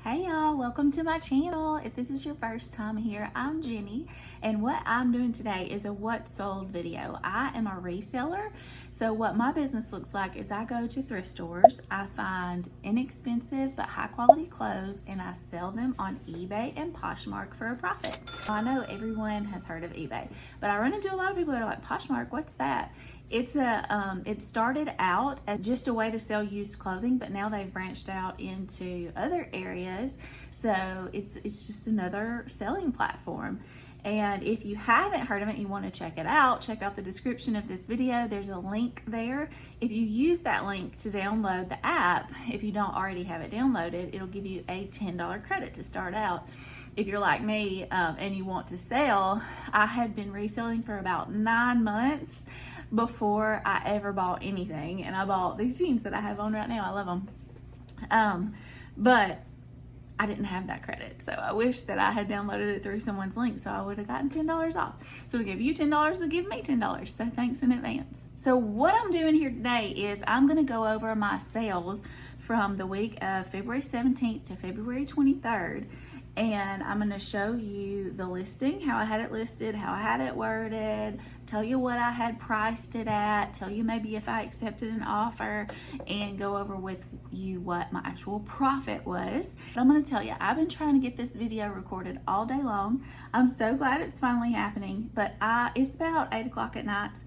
Hey y'all, welcome to my channel. If this is your first time here, I'm Jenny, and what I'm doing today is a what sold video. I am a reseller, so what my business looks like is I go to thrift stores, I find inexpensive but high quality clothes, and I sell them on eBay and Poshmark for a profit. I know everyone has heard of eBay, but I run into a lot of people that are like, Poshmark, what's that? It's it started out as just a way to sell used clothing, but now they've branched out into other areas. So it's just another selling platform. And if you haven't heard of it and you want to check it out, check out the description of this video. There's a link there. If you use that link to download the app, if you don't already have it downloaded, it'll give you a $10 credit to start out. If you're like me and you want to sell, I had been reselling for about 9 months before I ever bought anything, and I bought these jeans that I have on right now. I love them, but I didn't have that credit, so I wish that I had downloaded it through someone's link, so I would have gotten $10 off. So we give you $10, we'll give me $10, so thanks in advance. So what I'm doing here today is I'm going to go over my sales from the week of February 17th to February 23rd, and I'm going to show you the listing, how I had it listed, how I had it worded, tell you what I had priced it at, tell you maybe if I accepted an offer, and go over with you what my actual profit was. But I'm going to tell you, I've been trying to get this video recorded all day long. I'm so glad it's finally happening, but it's about 8 o'clock at night,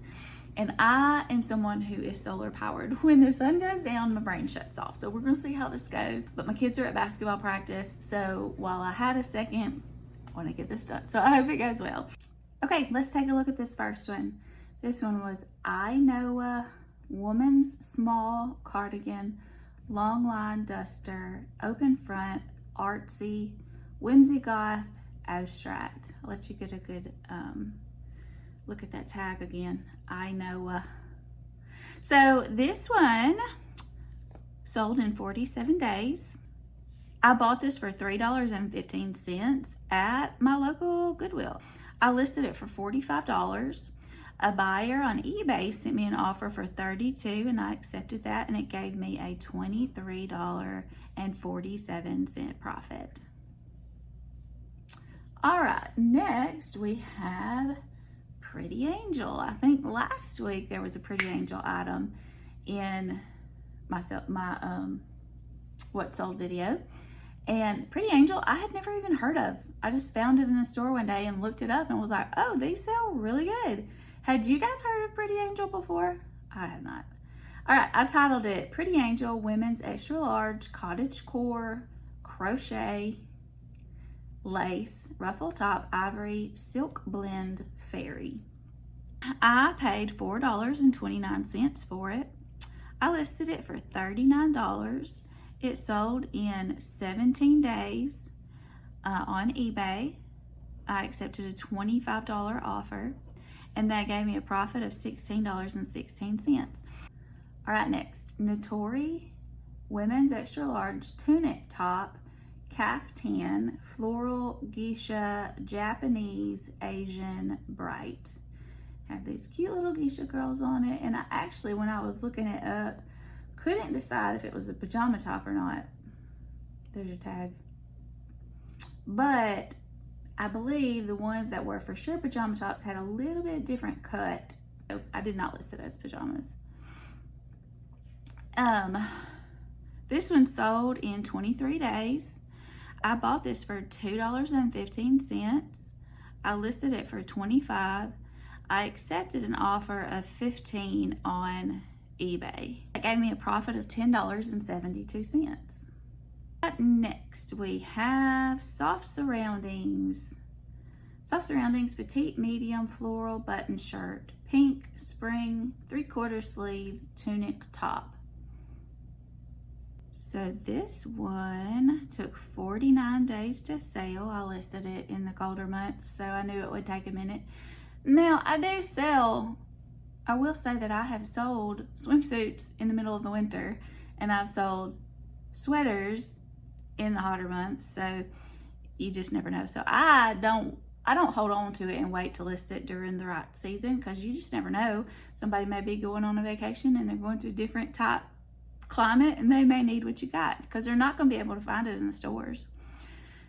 and I am someone who is solar powered. When the sun goes down, my brain shuts off. So we're gonna see how this goes. But my kids are at basketball practice, so while I had a second, I wanna get this done. So I hope it goes well. Okay, let's take a look at this first one. This one was I Know woman's small cardigan, long line duster, open front, artsy, whimsy goth, abstract. I'll let you get a good look at that tag again. I know. So this one sold in 47 days. I bought this for $3.15 at my local Goodwill. I listed it for $45. A buyer on eBay sent me an offer for $32, and I accepted that, and it gave me a $23.47 profit. All right, next we have Pretty Angel. I think last week there was a Pretty Angel item in my what sold video, and Pretty Angel I had never even heard of. I just found it in the store one day and looked it up and was like, oh, these sell really good. Had you guys heard of Pretty Angel before? I have not. All right, I titled it Pretty Angel Women's Extra Large Cottage Core Crochet Lace Ruffle Top Ivory Silk Blend Fairy. I paid $4.29 for it. I listed it for $39. It sold in 17 days on eBay. I accepted a $25 offer, and that gave me a profit of $16.16. All right, next, Notori Women's Extra Large Tunic Top Caftan Floral Geisha Japanese Asian Bright. Had these cute little geisha girls on it, and I actually, when I was looking it up, couldn't decide if it was a pajama top or not. There's your tag. But I believe the ones that were for sure pajama tops had a little bit different cut. I did not list it as pajamas. This one sold in 23 days. I bought this for $2.15. I listed it for $25. I accepted an offer of $15 on eBay. That gave me a profit of $10.72. Next, we have Soft Surroundings. Soft Surroundings Petite Medium Floral Button Shirt. Pink Spring 3/4 sleeve tunic top. So this one took 49 days to sell. I listed it in the colder months, so I knew it would take a minute. Now, I do sell, I will say that I have sold swimsuits in the middle of the winter, and I've sold sweaters in the hotter months, so you just never know. So I don't hold on to it and wait to list it during the right season, because you just never know. Somebody may be going on a vacation and they're going to different type climate, and they may need what you got because they're not going to be able to find it in the stores.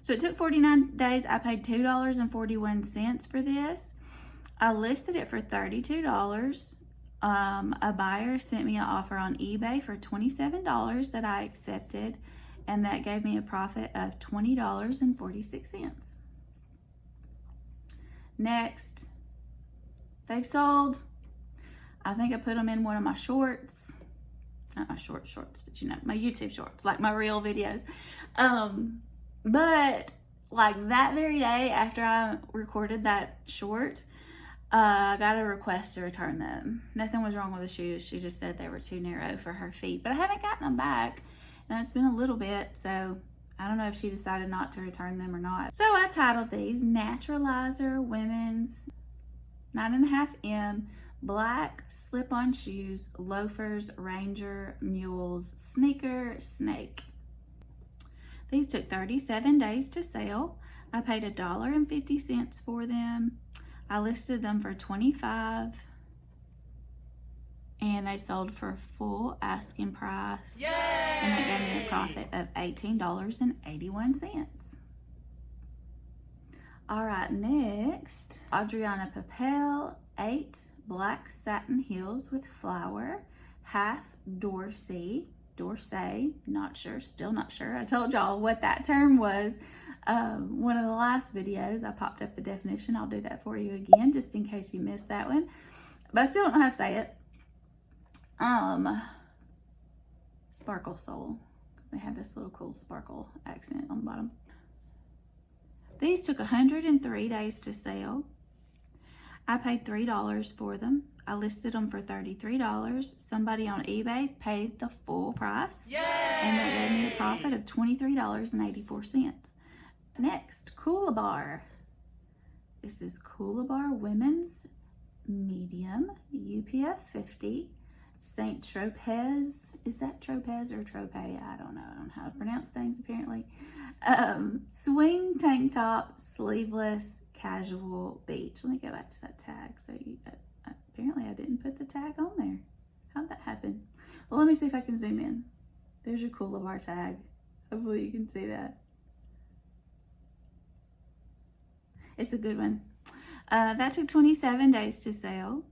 So it took 49 days. I paid $2.41 for this. I listed it for $32. A buyer sent me an offer on eBay for $27 that I accepted, and that gave me a profit of $20.46. Next, they've sold, I think I put them in one of my shorts, not my shorts, but you know, my YouTube shorts, like my real videos. But like that very day after I recorded that short, I got a request to return them. Nothing was wrong with the shoes. She just said they were too narrow for her feet, but I haven't gotten them back, and it's been a little bit, so I don't know if she decided not to return them or not. So I titled these Naturalizer Women's 9.5 M Black Slip-On Shoes, Loafers, Ranger, Mules, Sneaker, Snake. These took 37 days to sell. I paid $1.50 for them. I listed them for $25, and they sold for full asking price. Yay! And that gave me a profit of $18.81. All right, next, Adriana Papel, 8 black satin heels with flower, half Dorsey, not sure, still not sure. I told y'all what that term was. One of the last videos, I popped up the definition. I'll do that for you again, just in case you missed that one. But I still don't know how to say it. Sparkle sole. They have this little cool sparkle accent on the bottom. These took 103 days to sell. I paid $3 for them. I listed them for $33. Somebody on eBay paid the full price. Yay! And that gave me a profit of $23.84. Next, Coolabar. This is Coolabar Women's Medium UPF 50. Saint Tropez. Is that Tropez or Trope? I don't know. I don't know how to pronounce things apparently. Swing tank top, sleeveless, casual beach. Let me go back to that tag. So apparently I didn't put the tag on there. How'd that happen? Well, let me see if I can zoom in. There's your Coolabar tag. Hopefully you can see that. It's a good one. That took 27 days to sell.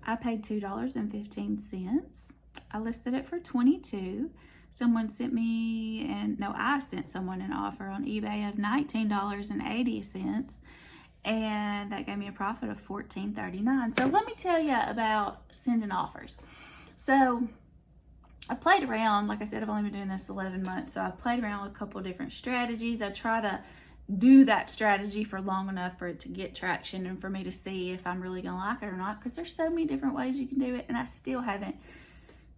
I paid $2.15. I listed it for $22. Someone sent me, I sent someone an offer on eBay of $19.80, and that gave me a profit of $14.39. So let me tell you about sending offers. So I played around. Like I said, I've only been doing this 11 months, so I've played around with a couple of different strategies. I try to do that strategy for long enough for it to get traction and for me to see if I'm really gonna like it or not, because there's so many different ways you can do it, and I still haven't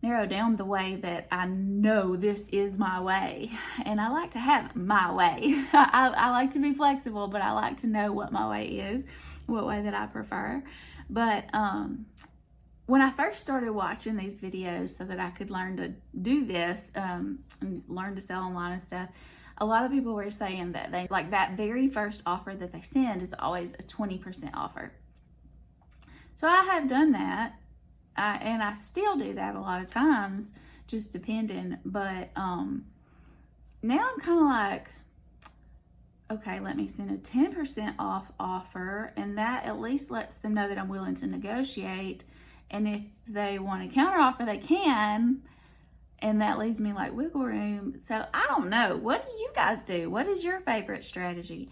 narrowed down the way that I know this is my way. And I like to have my way. I like to be flexible, but I like to know what my way is, what way that I prefer. But when I first started watching these videos so that I could learn to do this and learn to sell online and stuff, a lot of people were saying that they like that very first offer that they send is always a 20% offer. So I have done that, and I still do that a lot of times, just depending. But now I'm kind of like, okay, let me send a 10% off offer, and that at least lets them know that I'm willing to negotiate. And if they want a counter offer, they can. And that leaves me like wiggle room. So I don't know. What do you guys do? What is your favorite strategy?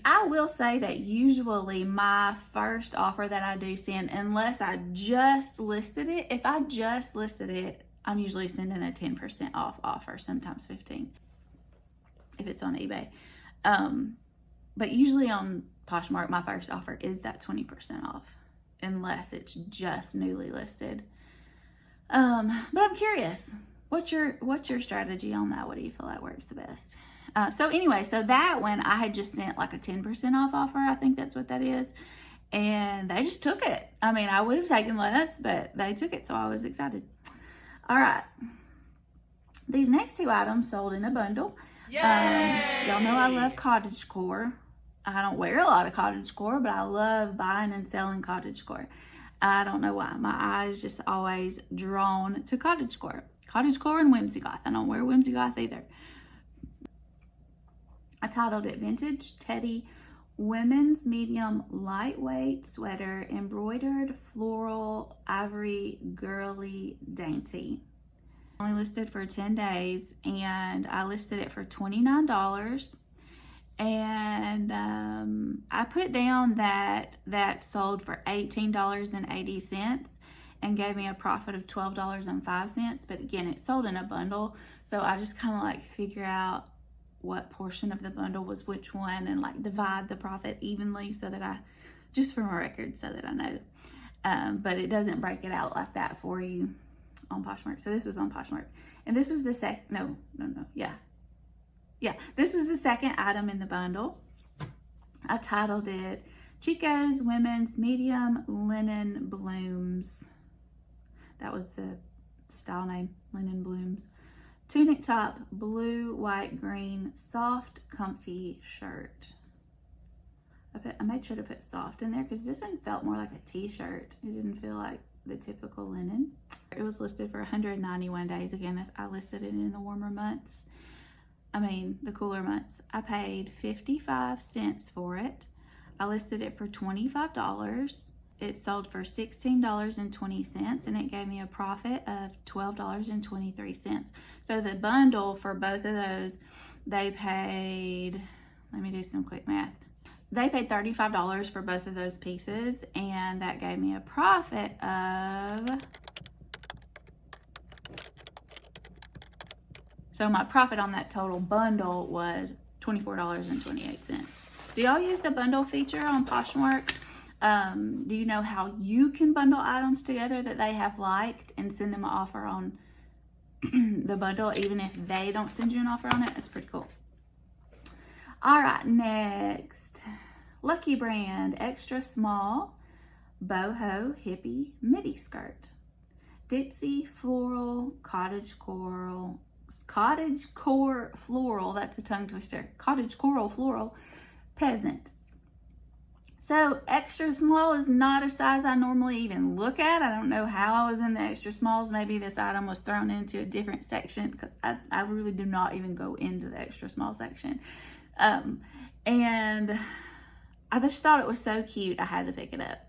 I will say that usually my first offer that I do send, unless I just listed it, if I just listed it, I'm usually sending a 10% off offer, sometimes 15, if it's on eBay. But usually on Poshmark, my first offer is that 20% off, unless it's just newly listed. But I'm curious, what's your strategy on that? What do you feel like works the best? So anyway, so that one I had just sent like a 10% off offer. I think that's what that is. And they just took it. I mean, I would have taken less, but they took it. So I was excited. All right. These next two items sold in a bundle. Y'all know I love cottagecore. I don't wear a lot of cottagecore, but I love buying and selling cottagecore. I don't know why. My eyes just always drawn to cottagecore. cottagecore and whimsy goth. I don't wear whimsy goth either. I titled it Vintage Teddy Women's Medium Lightweight Sweater Embroidered Floral Ivory Girly Dainty. Only listed for 10 days, and I listed it for $29. And I put down that sold for $18.80 and gave me a profit of $12.05. But again, it sold in a bundle, so I just kind of like figure out what portion of the bundle was which one and like divide the profit evenly so that I, just for my record, so that I know. But it doesn't break it out like that for you on Poshmark. So this was on Poshmark, and this was the this was the second item in the bundle. I titled it Chico's Women's Medium Linen Blooms. That was the style name, Linen Blooms. Tunic top, blue, white, green, soft, comfy shirt. I made sure to put soft in there because this one felt more like a t-shirt. It didn't feel like the typical linen. It was listed for 191 days. Again, I listed it in the warmer months. The cooler months. I paid 55 cents for it. I listed it for $25. It sold for $16.20, and it gave me a profit of $12.23. So the bundle for both of those, they paid, let me do some quick math. They paid $35 for both of those pieces, and that gave me a profit of, so my profit on that total bundle was $24.28. Do y'all use the bundle feature on Poshmark? Do you know how you can bundle items together that they have liked and send them an offer on the bundle, even if they don't send you an offer on it? It's pretty cool. All right, next, Lucky Brand Extra Small Boho Hippie Midi Skirt. Ditzy Floral Cottage Coral Floral, that's a tongue twister, Cottage Coral Floral Peasant. So extra small is not a size I normally even look at. I don't know how I was in the extra smalls. Maybe this item was thrown into a different section because I really do not even go into the extra small section. And I just thought it was so cute, I had to pick it up.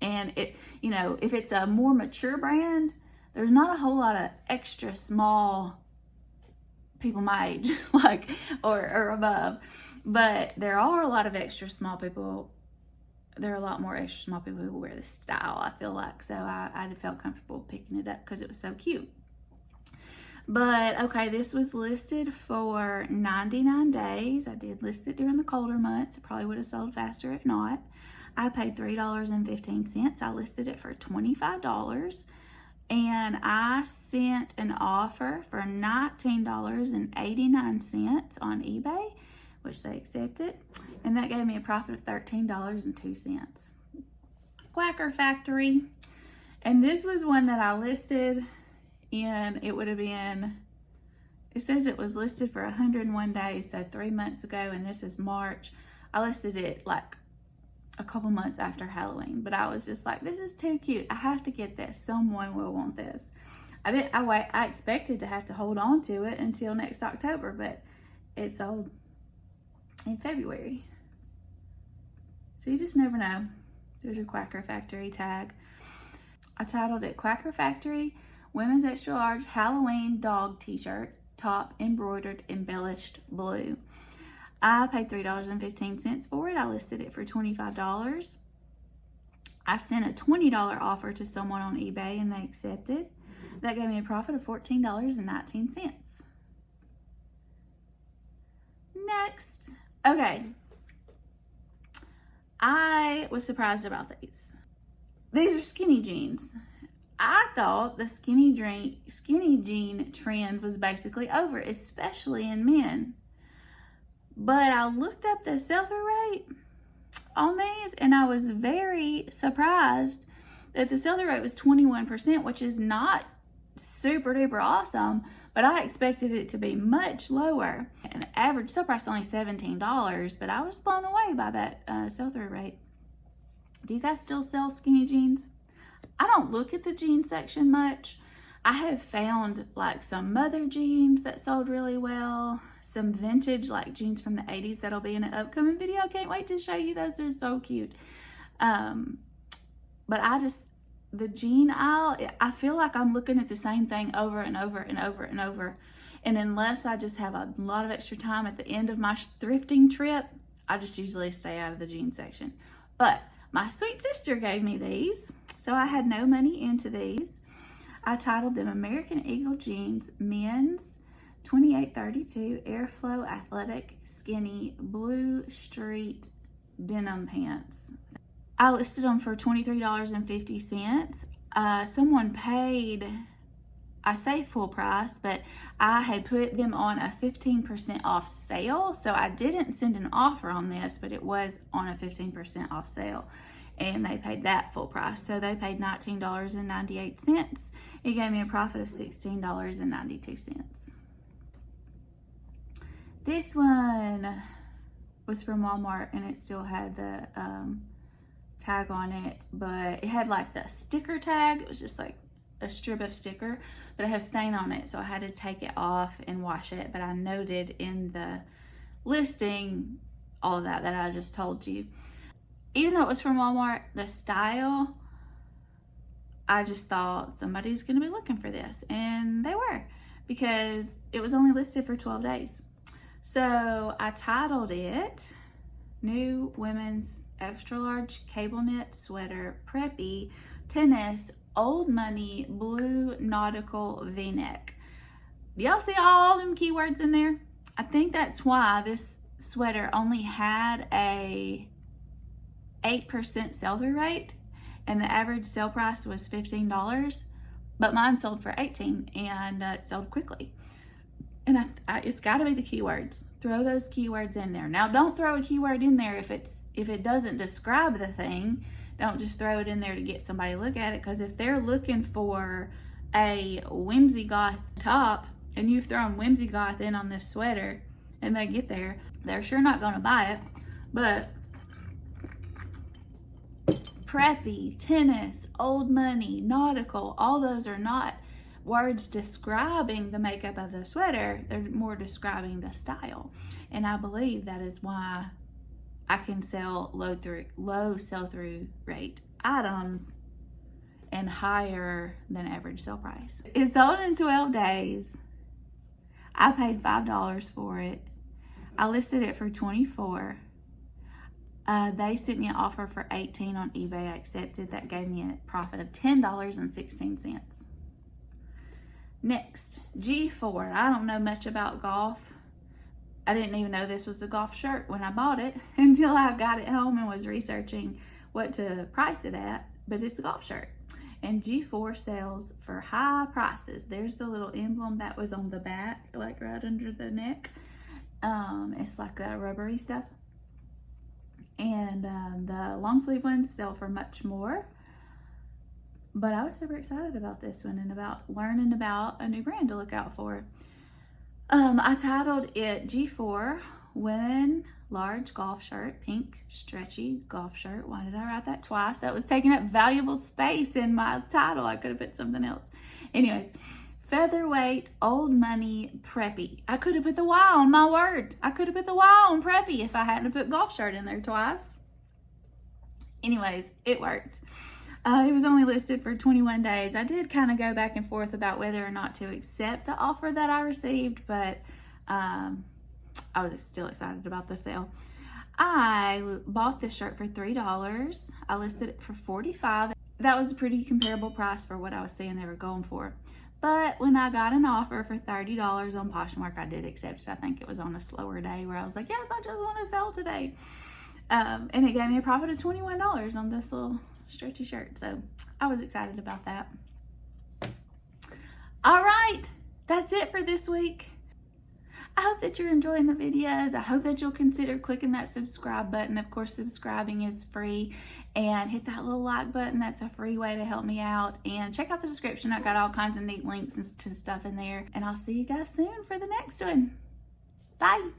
And it, if it's a more mature brand, there's not a whole lot of extra small people my age, or above. But there are a lot of extra small people. There are a lot more extra small people who wear this style, I feel like. So I felt comfortable picking it up because it was so cute. But okay, this was listed for 99 days. I did list it during the colder months. It probably would have sold faster if not. I paid $3.15. I listed it for $25. And I sent an offer for $19.89 on eBay, which they accepted, and that gave me a profit of $13.02. Quacker Factory, and this was one that I listed, and it would have been, it says it was listed for 101 days, so 3 months ago, and this is March. I listed it like a couple months after Halloween, but I was just like, this is too cute. I have to get this. Someone will want this. I expected to have to hold on to it until next October, but it sold in February. So you just never know. There's your Quacker Factory tag. I titled it Quacker Factory Women's Extra Large Halloween Dog T-shirt, top embroidered embellished blue. I paid $3.15 for it. I listed it for $25. I sent a $20 offer to someone on eBay and they accepted. That gave me a profit of $14.19. Next. Okay. I was surprised about these. These are skinny jeans. I thought the skinny jean trend was basically over, especially in men. But I looked up the sell-through rate on these, and I was very surprised that the sell-through rate was 21%, which is not super duper awesome, but I expected it to be much lower. And the average sell price is only $17, but I was blown away by that sell-through rate. Do you guys still sell skinny jeans? I don't look at the jean section much. I have found like some mother jeans that sold really well, some vintage like jeans from the 80s that'll be in an upcoming video. I can't wait to show you those. They're so cute. But the jean aisle, I feel like I'm looking at the same thing over and over and over and over. And unless I just have a lot of extra time at the end of my thrifting trip, I just usually stay out of the jean section. But my sweet sister gave me these, so I had no money into these. I titled them American Eagle Jeans Men's 2832 Airflow Athletic Skinny Blue Street Denim Pants. I listed them for $23.50. Someone paid, I say full price, but I had put them on a 15% off sale. So I didn't send an offer on this, but it was on a 15% off sale. And they paid that full price. So they paid $19.98. It gave me a profit of $16.92. This one was from Walmart, and it still had the tag on it, but it had like the sticker tag. It was just like a strip of sticker, but it had a stain on it, so I had to take it off and wash it. But I noted in the listing all of that I just told you. Even though it was from Walmart, the style, I just thought somebody's gonna be looking for this, and they were, because it was only listed for 12 days. So I titled it New Women's Extra Large Cable Knit Sweater Preppy Tennis Old Money Blue Nautical V-Neck. Y'all see all them keywords in there? I think that's why this sweater only had a 8% sell-through rate, and the average sale price was $15, but mine sold for $18, and it sold quickly. And it's got to be the keywords. Throw those keywords in there. Now, don't throw a keyword in there if it doesn't describe the thing. Don't just throw it in there to get somebody to look at it, because if they're looking for a whimsy goth top and you've thrown whimsy goth in on this sweater and they get there, they're sure not going to buy it. But preppy, tennis, old money, nautical, all those are not words describing the makeup of the sweater. They're more describing the style. And I believe that is why I can sell low sell-through rate items and higher than average sale price. It sold in 12 days. I paid $5 for it. I listed it for $24. They sent me an offer for $18 on eBay. I accepted. That gave me a profit of $10.16. Next, G4. I don't know much about golf. I didn't even know this was a golf shirt when I bought it until I got it home and was researching what to price it at, but it's a golf shirt. And G4 sells for high prices. There's the little emblem that was on the back, like right under the neck. It's like that rubbery stuff. And the long sleeve ones sell for much more. But I was super excited about this one and about learning about a new brand to look out for. I titled it G4 Women Large Golf Shirt, Pink Stretchy Golf Shirt. Why did I write that twice? That was taking up valuable space in my title. I could have put something else. Anyways, featherweight, old money, preppy. I could have put the Y on my word. I could have put the Y on preppy if I hadn't put golf shirt in there twice. Anyways, it worked. It was only listed for 21 days. I did kind of go back and forth about whether or not to accept the offer that I received, but I was still excited about the sale. I bought this shirt for $3. I listed it for $45. That was a pretty comparable price for what I was seeing they were going for. But when I got an offer for $30 on Poshmark, I did accept it. I think it was on a slower day where I was like, yes, I just want to sell today. And it gave me a profit of $21 on this little stretchy shirt. So I was excited about that. All right, that's it for this week. I hope that you're enjoying the videos. I hope that you'll consider clicking that subscribe button. Of course, subscribing is free. And hit that little like button. That's a free way to help me out. And check out the description. I've got all kinds of neat links and stuff in there. And I'll see you guys soon for the next one. Bye.